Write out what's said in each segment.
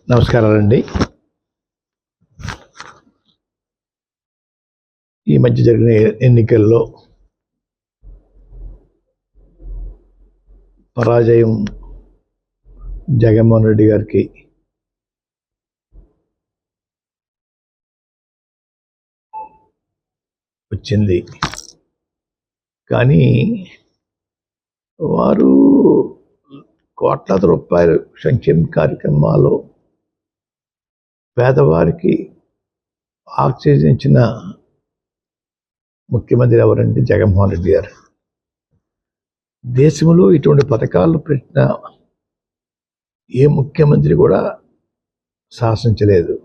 నమస్కారాలండి. ఈ మధ్య జరిగిన ఎన్నికల్లో పరాజయం జగన్మోహన్ రెడ్డి గారికి వచ్చింది. కానీ వారు కోట్లాది రూపాయలు సంక్షేమ కార్యక్రమాలు పేదవారికి ఆక్సిజన్ ముఖ్యమంత్రి ఎవరంటే జగన్మోహన్ రెడ్డి గారు. దేశంలో ఇటువంటి పథకాలు పెట్టిన ఏ ముఖ్యమంత్రి కూడా సాహసించలేదు.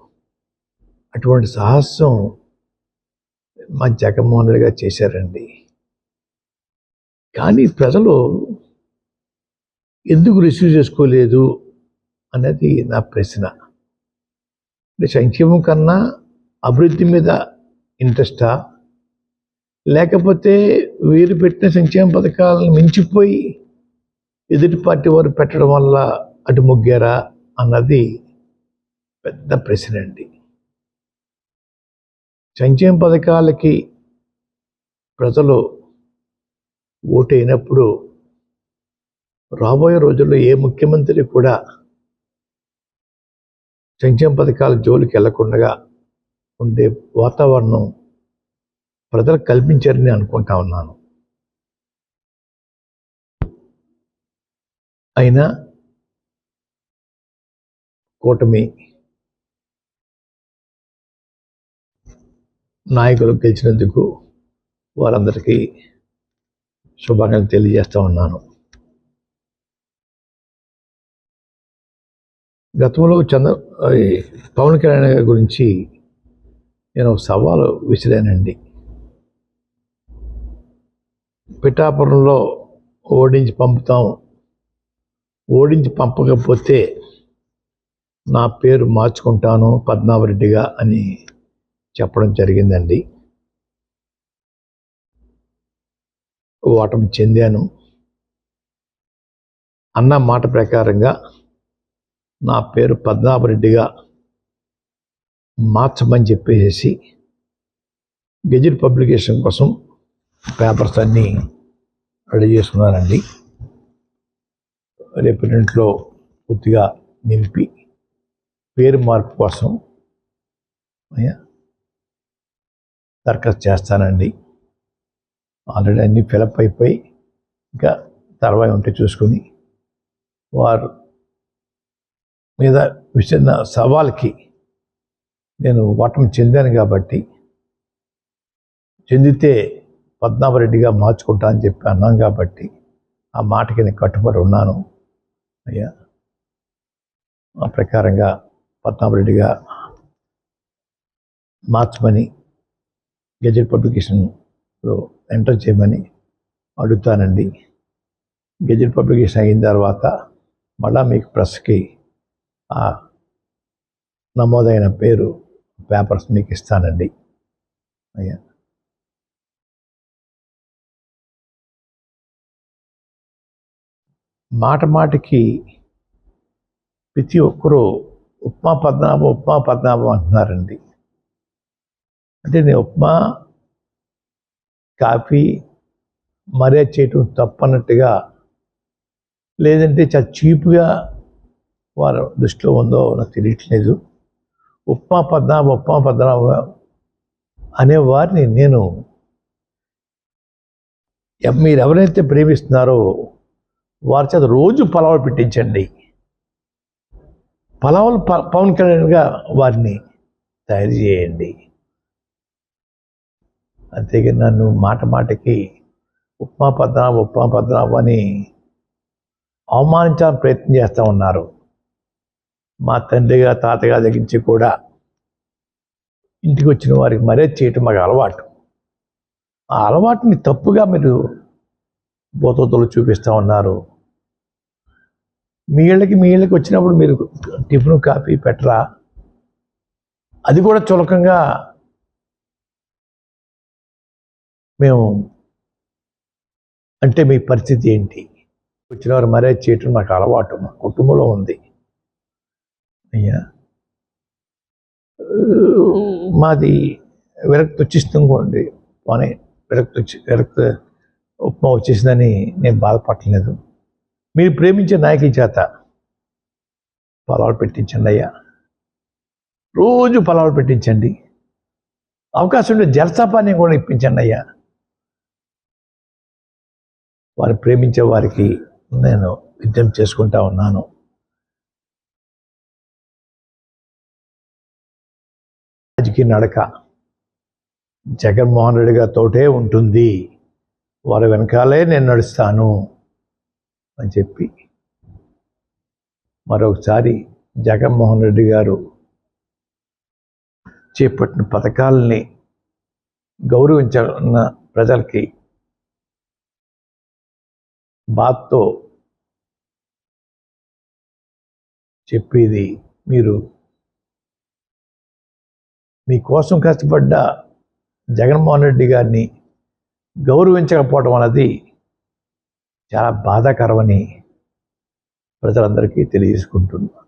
అటువంటి సాహసం మా జగన్మోహన్ రెడ్డి గారు చేశారండి. కానీ ప్రజలు ఎందుకు రిసీవ్ చేసుకోలేదు అనేది నా ప్రశ్న. అంటే సంక్షేమం కన్నా అభివృద్ధి మీద ఇంట్రెస్టా, లేకపోతే వీరు పెట్టిన సంక్షేమ పథకాలను మించిపోయి ఎదుటి పార్టీ వారు పెట్టడం వల్ల అటు మొగ్గారా అన్నది పెద్ద ప్రశ్న అండి. సంక్షేమ పథకాలకి ప్రజలు ఓటైనప్పుడు రాబోయే రోజుల్లో ఏ ముఖ్యమంత్రి కూడా సంక్షేమ పథకాల జోలికి వెళ్లకుండా ఉండే వాతావరణం ప్రజలు కల్పించారని అనుకుంటా ఉన్నాను. అయినా కూటమి నాయకులు గెలిచినందుకు వారందరికీ శుభాకాంక్షలు తెలియజేస్తూ ఉన్నాను. గతంలో పవన్ కళ్యాణ్ గారి గురించి నేను సవాలు విసిరానండి. పిఠాపురంలో ఓడించి పంపకపోతే నా పేరు మార్చుకుంటాను పద్మనాభరెడ్డిగా అని చెప్పడం జరిగిందండి. ఓటమి చెందాను. అన్న మాట ప్రకారంగా నా పేరు పద్మనాభరెడ్డిగా మార్చమని చెప్పేసి గెజిట్ పబ్లికేషన్ కోసం పేపర్స్ అన్నీ రెడీ చేసుకున్నానండి. రేపు ఇంట్లో పూర్తిగా నింపి పేరు మార్పు కోసం దరఖాస్తు చేస్తానండి. ఆల్రెడీ అన్నీ ఫిలప్ అయిపోయి ఇంకా తర్వాత ఉంటే చూసుకుని వారు మీద విసిరిన సవాల్కి నేను ఓటమి చెందాను కాబట్టి చెందితే పద్మనాభరెడ్డిగా మార్చుకుంటా అని చెప్పి అన్నాను కాబట్టి ఆ మాటకి నేను కట్టుబడి ఉన్నాను అయ్యా. ఆ ప్రకారంగా పద్మనాభరెడ్డిగా మార్చమని గెజెట్ పబ్లికేషన్లో ఎంటర్ చేయమని అడుగుతానండి. గెజెట్ పబ్లికేషన్ అయిన తర్వాత మళ్ళా మీకు ప్రెస్కి ఆ నమోదైన పేరు పేపర్స్ మీకు ఇస్తానండి అయ్యా. మాటికి ప్రతి ఒక్కరూ ఉప్మా పద్మనాభం అంటున్నారండి. అంటే నేను ఉప్మా కాఫీ మర్యాద చేయటం తప్పన్నట్టుగా, లేదంటే చాలా చీప్గా వారు దృష్టిలో ఉందో నాకు తెలియట్లేదు. ఉప్మా పద్మనాభం అనే వారిని నేను మీరు ఎవరైతే ప్రేమిస్తున్నారో వారి చేత రోజు పలావులు పెట్టించండి. పలావులు పవన్ కళ్యాణ్గా వారిని తయారు చేయండి. అంతేగాని నన్ను మాటికి ఉప్మా పద్మనాభం అని అవమానించాలని ప్రయత్నం చేస్తూ ఉన్నారు. మా తండ్రిగా తాతగా దగ్గరించి కూడా ఇంటికి వచ్చిన వారికి మర్యాద చేయటం మాకు అలవాటు. ఆ అలవాటుని తప్పుగా మీరు బోతలు చూపిస్తూ ఉన్నారు. మీ ఇళ్ళకి వచ్చినప్పుడు మీరు టిఫిన్ కాఫీ పెట్టరా? అది కూడా చులకంగా మేము అంటే మీ పరిస్థితి ఏంటి? వచ్చిన వారు మర్యాద చేయటం మాకు అలవాటు, మా కుటుంబంలో ఉంది. అయ్యా మాది విరక్తి వచ్చిస్తుంకోండి, పోనీ విరక్తి ఉప్మా వచ్చేసిందని నేను బాధపడలేదు. మీరు ప్రేమించే నాయకుల చేత పొలాలు పెట్టించండి అయ్యా, రోజు పొలాలు పెట్టించండి. అవకాశం ఉంటే జలసాపాన్ని కూడా ఇప్పించండి అయ్యా. వారు ప్రేమించే వారికి నేను విజ్ఞప్తి చేసుకుంటా ఉన్నాను. రాజకీయ నడక జగన్మోహన్ రెడ్డి గారితోటే ఉంటుంది, వారి వెనకాలే నేను నడుస్తాను అని చెప్పి మరొకసారి జగన్మోహన్ రెడ్డి గారు చేపట్టిన పథకాలని గౌరవించిన ప్రజలకి బాధతో చెప్పేది, మీరు మీకోసం కష్టపడ్డ జగన్మోహన్ రెడ్డి గారిని గౌరవించకపోవడం అనేది చాలా బాధాకరమని ప్రజలందరికీ తెలియజేసుకుంటున్నాను.